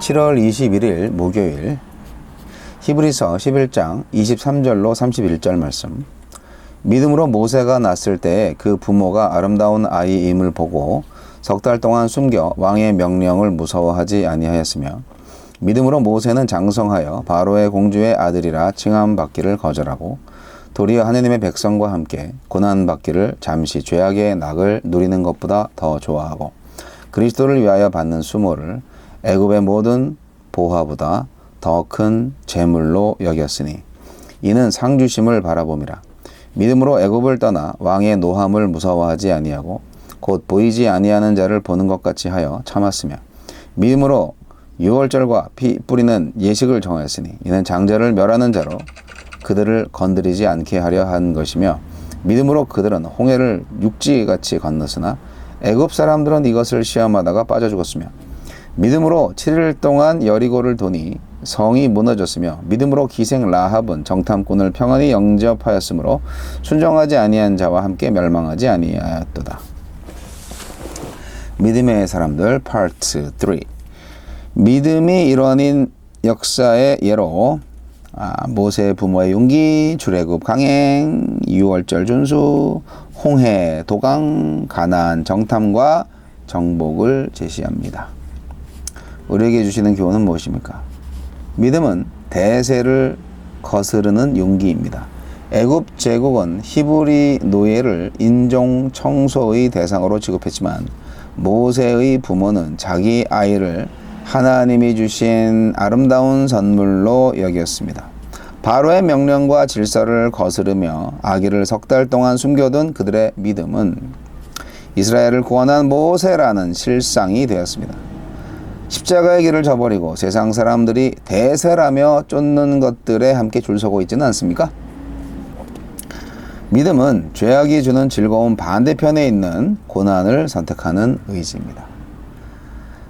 7월 21일 목요일 히브리서 11장 23절로 31절 말씀. 믿음으로 모세가 낳았을 때 그 부모가 아름다운 아이임을 보고 석 달 동안 숨겨 왕의 명령을 무서워하지 아니하였으며, 믿음으로 모세는 장성하여 바로의 공주의 아들이라 칭함받기를 거절하고 도리어 하느님의 백성과 함께 고난받기를 잠시 죄악의 낙을 누리는 것보다 더 좋아하고 그리스도를 위하여 받는 수모를 애굽의 모든 보화보다 더 큰 재물로 여겼으니 이는 상 주심을 바라봄이라. 믿음으로 애굽을 떠나 왕의 노함을 무서워하지 아니하고 곧 보이지 아니하는 자를 보는 것 같이 하여 참았으며, 믿음으로 유월절과 피 뿌리는 예식을 정하였으니 이는 장자를 멸하는 자로 그들을 건드리지 않게 하려 한 것이며, 믿음으로 그들은 홍해를 육지같이 건넜으나 애굽 사람들은 이것을 시험하다가 빠져 죽었으며, 믿음으로 7일 동안 여리고를 도니 성이 무너졌으며, 믿음으로 기생 라합은 정탐꾼을 평안히 영접하였으므로 순종하지 아니한 자와 함께 멸망하지 아니하였도다. 믿음의 사람들 파트 3. 믿음이 일원인 역사의 예로 모세 부모의 용기, 출애굽 강행, 유월절 준수, 홍해 도강, 가나안 정탐과 정복을 제시합니다. 우리에게 주시는 교훈은 무엇입니까? 믿음은 대세를 거스르는 용기입니다. 애굽 제국은 히브리 노예를 인종 청소의 대상으로 취급했지만 모세의 부모는 자기 아이를 하나님이 주신 아름다운 선물로 여겼습니다. 바로의 명령과 질서를 거스르며 아기를 석 달 동안 숨겨둔 그들의 믿음은 이스라엘을 구원한 모세라는 실상이 되었습니다. 십자가의 길을 저버리고 세상 사람들이 대세라며 쫓는 것들에 함께 줄 서고 있지는 않습니까? 믿음은 죄악이 주는 즐거움 반대편에 있는 고난을 선택하는 의지입니다.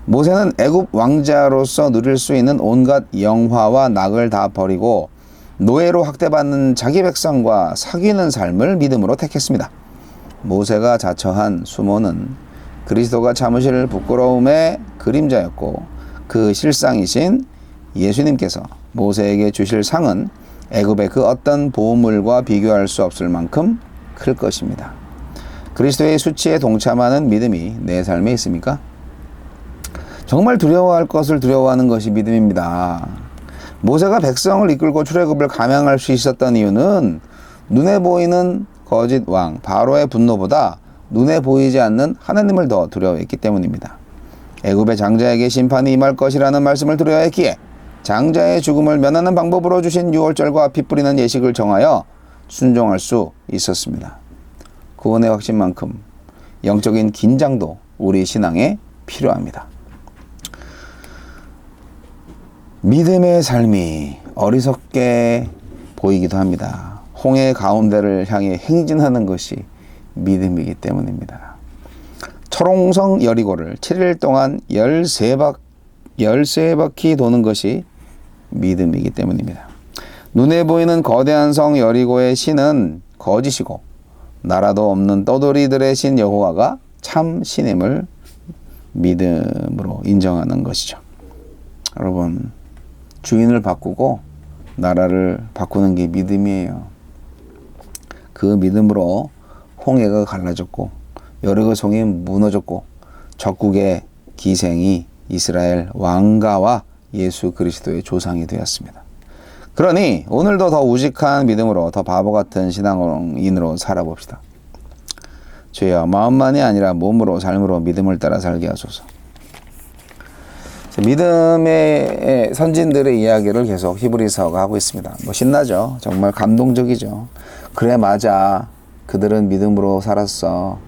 모세는 애굽 왕자로서 누릴 수 있는 온갖 영화와 낙을 다 버리고 노예로 학대받는 자기 백성과 사귀는 삶을 믿음으로 택했습니다. 모세가 자처한 수모는 그리스도가 참으실 부끄러움의 그림자였고, 그 실상이신 예수님께서 모세에게 주실 상은 애굽의 그 어떤 보물과 비교할 수 없을 만큼 클 것입니다. 그리스도의 수치에 동참하는 믿음이 내 삶에 있습니까? 정말 두려워할 것을 두려워하는 것이 믿음입니다. 모세가 백성을 이끌고 출애굽을 감행할 수 있었던 이유는 눈에 보이는 거짓 왕 바로의 분노보다 눈에 보이지 않는 하나님을 더 두려워했기 때문입니다. 애굽의 장자에게 심판이 임할 것이라는 말씀을 두려워했기에 장자의 죽음을 면하는 방법으로 주신 유월절과 피 뿌리는 예식을 정하여 순종할 수 있었습니다. 구원의 확신만큼 영적인 긴장도 우리 신앙에 필요합니다. 믿음의 삶이 어리석게 보이기도 합니다. 홍해 가운데를 향해 행진하는 것이 믿음이기 때문입니다. 초롱성 여리고를 7일 동안 13바퀴 도는 것이 믿음이기 때문입니다. 눈에 보이는 거대한 성 여리고의 신은 거짓이고 나라도 없는 떠돌이들의 신 여호와가 참 신임을 믿음으로 인정하는 것이죠. 여러분, 주인을 바꾸고 나라를 바꾸는 게 믿음이에요. 그 믿음으로 홍해가 갈라졌고 여리고 성이 무너졌고 적국의 기생이 이스라엘 왕가와 예수 그리스도의 조상이 되었습니다. 그러니 오늘도 더 우직한 믿음으로, 더 바보 같은 신앙인으로 살아봅시다. 주여, 마음만이 아니라 몸으로 삶으로 믿음을 따라 살게 하소서. 믿음의 선진들의 이야기를 계속 히브리서가 하고 있습니다. 신나죠? 정말 감동적이죠. 그래, 맞아. 그들은 믿음으로 살았어.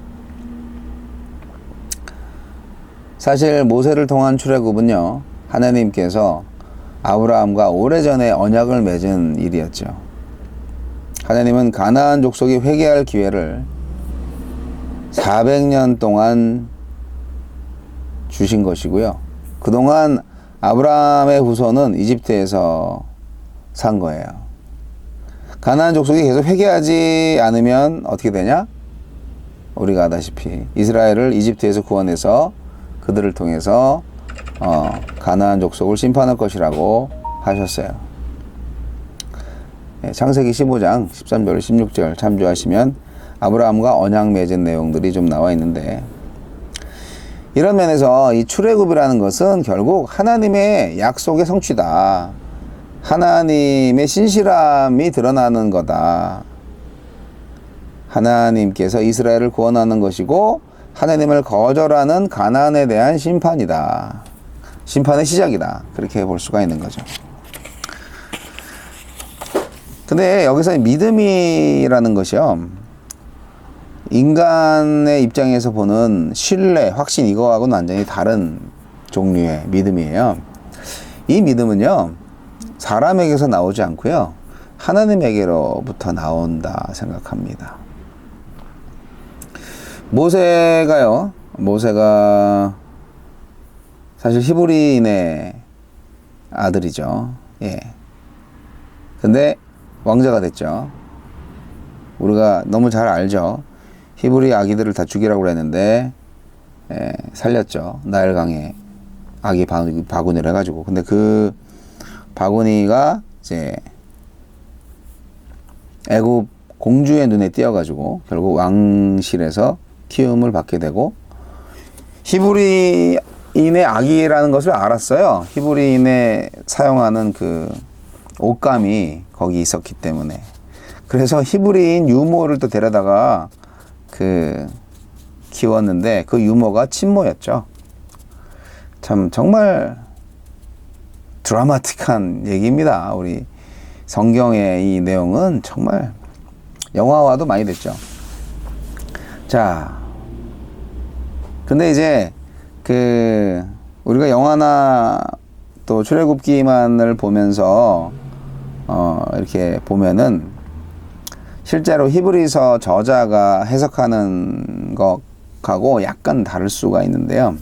사실 모세를 통한 출애굽은요, 하나님께서 아브라함과 오래전에 언약을 맺은 일이었죠. 하나님은 가나안 족속이 회개할 기회를 400년 동안 주신 것이고요. 그동안 아브라함의 후손은 이집트에서 산 거예요. 가나안 족속이 계속 회개하지 않으면 어떻게 되냐? 우리가 아다시피 이스라엘을 이집트에서 구원해서 그들을 통해서 가나안 족속을 심판할 것이라고 하셨어요. 창세기 15장 13절 16절 참조하시면 아브라함과 언약 맺은 내용들이 좀 나와 있는데, 이런 면에서 이 출애굽이라는 것은 결국 하나님의 약속의 성취다. 하나님의 신실함이 드러나는 거다. 하나님께서 이스라엘을 구원하는 것이고 하나님을 거절하는 가나안에 대한 심판이다. 심판의 시작이다. 그렇게 볼 수가 있는 거죠. 근데 여기서 믿음이라는 것이요, 인간의 입장에서 보는 신뢰, 확신, 이거하고는 완전히 다른 종류의 믿음이에요. 이 믿음은요, 사람에게서 나오지 않고요, 하나님에게로부터 나온다 생각합니다. 모세가 사실 히브리인의 아들이죠. 예. 근데 왕자가 됐죠. 우리가 너무 잘 알죠. 히브리 아기들을 다 죽이라고 그랬는데, 살렸죠. 나일강에 아기 바구니를 해가지고. 근데 그 바구니가 이제 애굽 공주의 눈에 띄어가지고 결국 왕실에서 키움을 받게 되고, 히브리인의 아기라는 것을 알았어요. 히브리인의 사용하는 그 옷감이 거기 있었기 때문에. 그래서 히브리인 유모를 또 데려다가 키웠는데, 그 유모가 친모였죠. 참 정말 드라마틱한 얘기입니다. 우리 성경의 이 내용은 정말 영화화도 많이 됐죠. 자, 근데 이제 우리가 영화나 또 출애굽기만을 보면서 이렇게 보면은 실제로 히브리서 저자가 해석하는 것하고 약간 다를 수가 있는데요.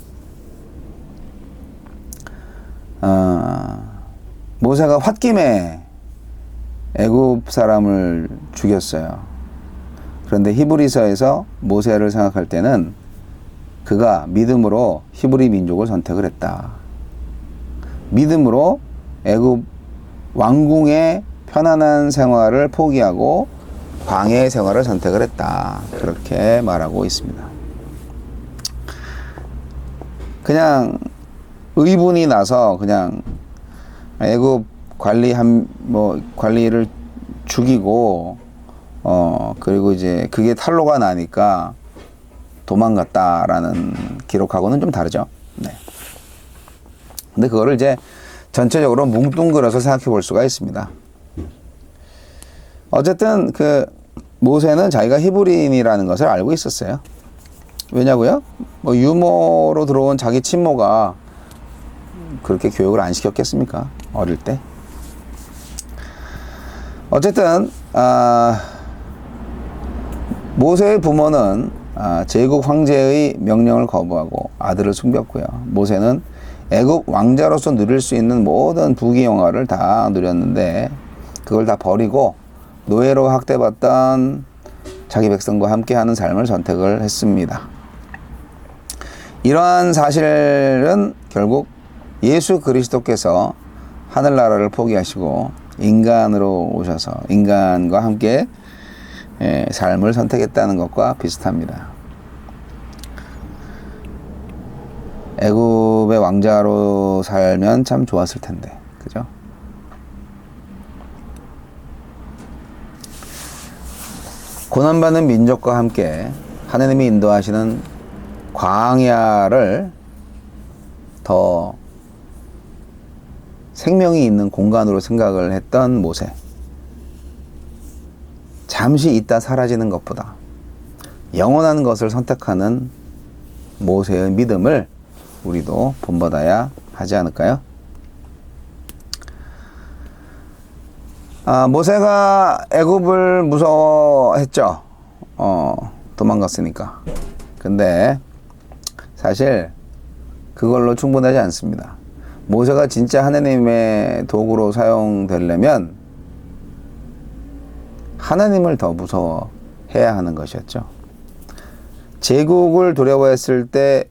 모세가 홧김에 애굽 사람을 죽였어요. 그런데 히브리서에서 모세를 생각할 때는 그가 믿음으로 히브리 민족을 선택을 했다. 믿음으로 애굽 왕궁의 편안한 생활을 포기하고 광야의 생활을 선택을 했다. 그렇게 말하고 있습니다. 그냥 의분이 나서 그냥 애굽 관리를 죽이고, 그리고 이제 그게 탄로가 나니까 도망갔다라는 기록하고는 좀 다르죠. 네. 근데 그거를 이제 전체적으로 뭉뚱그려서 생각해 볼 수가 있습니다. 어쨌든 모세는 자기가 히브리인이라는 것을 알고 있었어요. 왜냐고요? 유모로 들어온 자기 친모가 그렇게 교육을 안 시켰겠습니까? 어릴 때. 어쨌든 모세의 부모는 제국 황제의 명령을 거부하고 아들을 숨겼고요. 모세는 애굽 왕자로서 누릴 수 있는 모든 부귀영화를 다 누렸는데 그걸 다 버리고 노예로 학대받던 자기 백성과 함께하는 삶을 선택을 했습니다. 이러한 사실은 결국 예수 그리스도께서 하늘나라를 포기하시고 인간으로 오셔서 인간과 함께 삶을 선택했다는 것과 비슷합니다. 애굽의 왕자로 살면 참 좋았을 텐데, 그죠? 고난받는 민족과 함께 하나님이 인도하시는 광야를 더 생명이 있는 공간으로 생각을 했던 모세. 잠시 있다 사라지는 것보다 영원한 것을 선택하는 모세의 믿음을 우리도 본받아야 하지 않을까요? 모세가 애굽을 무서워했죠. 도망갔으니까. 근데 사실 그걸로 충분하지 않습니다. 모세가 진짜 하나님의 도구로 사용되려면 하나님을 더 무서워해야 하는 것이었죠. 제국을 두려워했을 때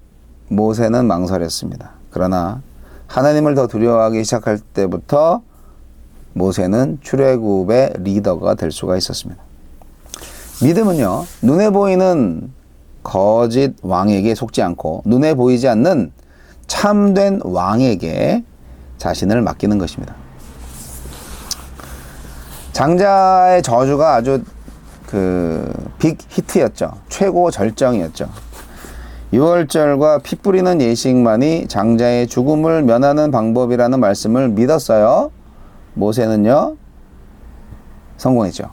모세는 망설였습니다. 그러나 하나님을 더 두려워하기 시작할 때부터 모세는 출애굽의 리더가 될 수가 있었습니다. 믿음은요, 눈에 보이는 거짓 왕에게 속지 않고 눈에 보이지 않는 참된 왕에게 자신을 맡기는 것입니다. 장자의 저주가 아주 빅 히트였죠. 최고 절정이었죠. 6월절과 피 뿌리는 예식만이 장자의 죽음을 면하는 방법이라는 말씀을 믿었어요. 모세는요, 성공했죠.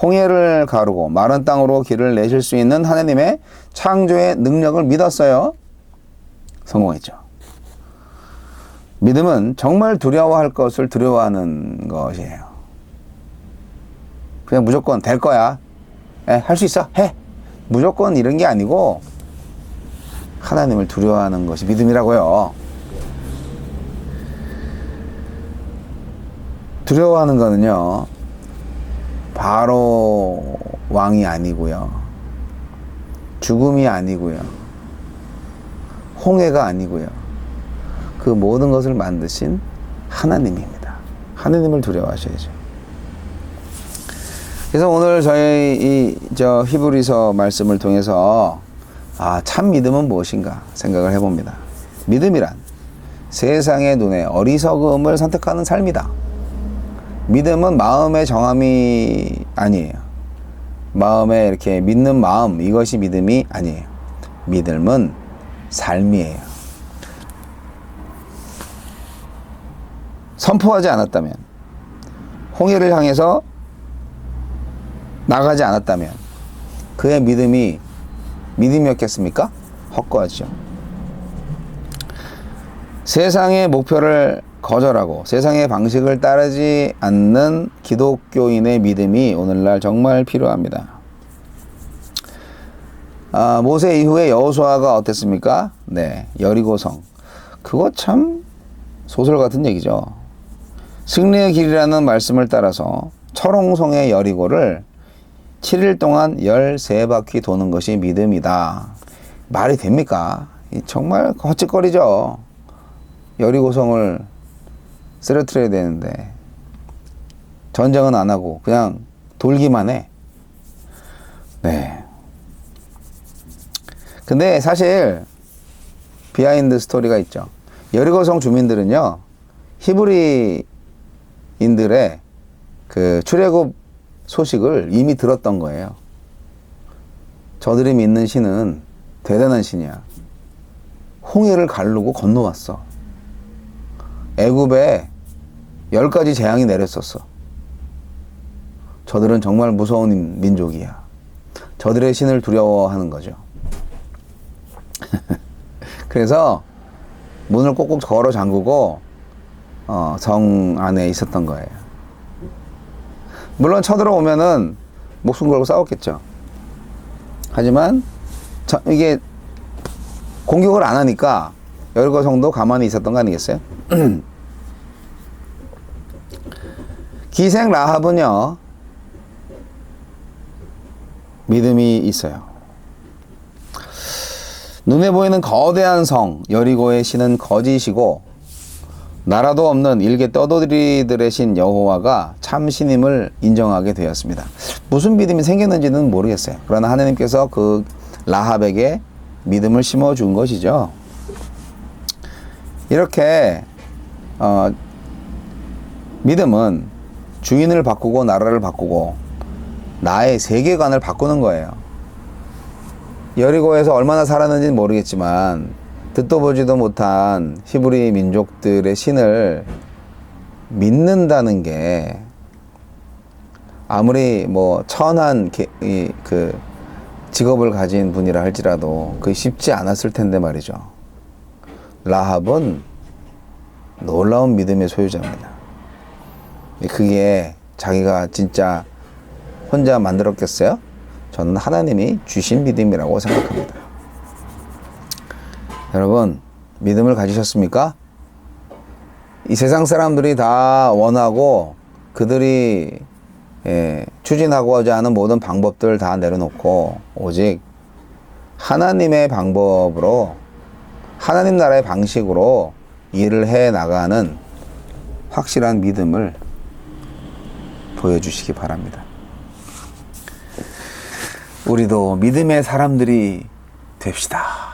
홍해를 가르고 마른 땅으로 길을 내실 수 있는 하나님의 창조의 능력을 믿었어요. 성공했죠. 믿음은 정말 두려워할 것을 두려워하는 것이에요. 그냥 무조건 될 거야. 할 수 있어. 해. 무조건 이런 게 아니고 하나님을 두려워하는 것이 믿음이라고요. 두려워하는 거는요, 바로 왕이 아니고요, 죽음이 아니고요, 홍해가 아니고요, 그 모든 것을 만드신 하나님입니다. 하나님을 두려워하셔야죠. 그래서 오늘 저희 히브리서 말씀을 통해서 참 믿음은 무엇인가 생각을 해봅니다. 믿음이란 세상의 눈에 어리석음을 선택하는 삶이다. 믿음은 마음의 정함이 아니에요. 마음에 이렇게 믿는 마음, 이것이 믿음이 아니에요. 믿음은 삶이에요. 선포하지 않았다면, 홍해를 향해서 나가지 않았다면 그의 믿음이 믿음이었겠습니까? 헛거하죠. 세상의 목표를 거절하고 세상의 방식을 따르지 않는 기독교인의 믿음이 오늘날 정말 필요합니다. 모세 이후에 여호수아가 어땠습니까? 네, 여리고성. 그거 참 소설 같은 얘기죠. 승리의 길이라는 말씀을 따라서 철옹성의 여리고를 7일 동안 13바퀴 도는 것이 믿음이다. 말이 됩니까? 정말 헛짓거리죠. 여리고성을 쓰러뜨려야 되는데 전쟁은 안 하고 그냥 돌기만 해. 네. 근데 사실 비하인드 스토리가 있죠. 여리고성 주민들은요, 히브리인들의 그 출애굽 소식을 이미 들었던 거예요. 저들이 믿는 신은 대단한 신이야. 홍해를 가르고 건너왔어. 애굽에 10가지 재앙이 내렸었어. 저들은 정말 무서운 민족이야. 저들의 신을 두려워하는 거죠. 그래서 문을 꼭꼭 걸어 잠그고 성 안에 있었던 거예요. 물론 쳐들어오면은 목숨 걸고 싸웠겠죠. 하지만 이게 공격을 안 하니까 여리고성도 가만히 있었던 거 아니겠어요? 기생 라합은요, 믿음이 있어요. 눈에 보이는 거대한 성 여리고의 신은 거짓이고 나라도 없는 일개 떠돌이들의 신 여호와가 참 신임을 인정하게 되었습니다. 무슨 믿음이 생겼는지는 모르겠어요. 그러나 하나님께서 그 라합에게 믿음을 심어준 것이죠. 이렇게 믿음은 주인을 바꾸고 나라를 바꾸고 나의 세계관을 바꾸는 거예요. 여리고에서 얼마나 살았는지는 모르겠지만 듣도 보지도 못한 히브리 민족들의 신을 믿는다는 게 아무리 뭐 천한 그 직업을 가진 분이라 할지라도 그게 쉽지 않았을 텐데 말이죠. 라합은 놀라운 믿음의 소유자입니다. 그게 자기가 진짜 혼자 만들었겠어요? 저는 하나님이 주신 믿음이라고 생각합니다. 여러분, 믿음을 가지셨습니까? 이 세상 사람들이 다 원하고 그들이 추진하고자 하는 모든 방법들 다 내려놓고 오직 하나님의 방법으로, 하나님 나라의 방식으로 일을 해 나가는 확실한 믿음을 보여주시기 바랍니다. 우리도 믿음의 사람들이 됩시다.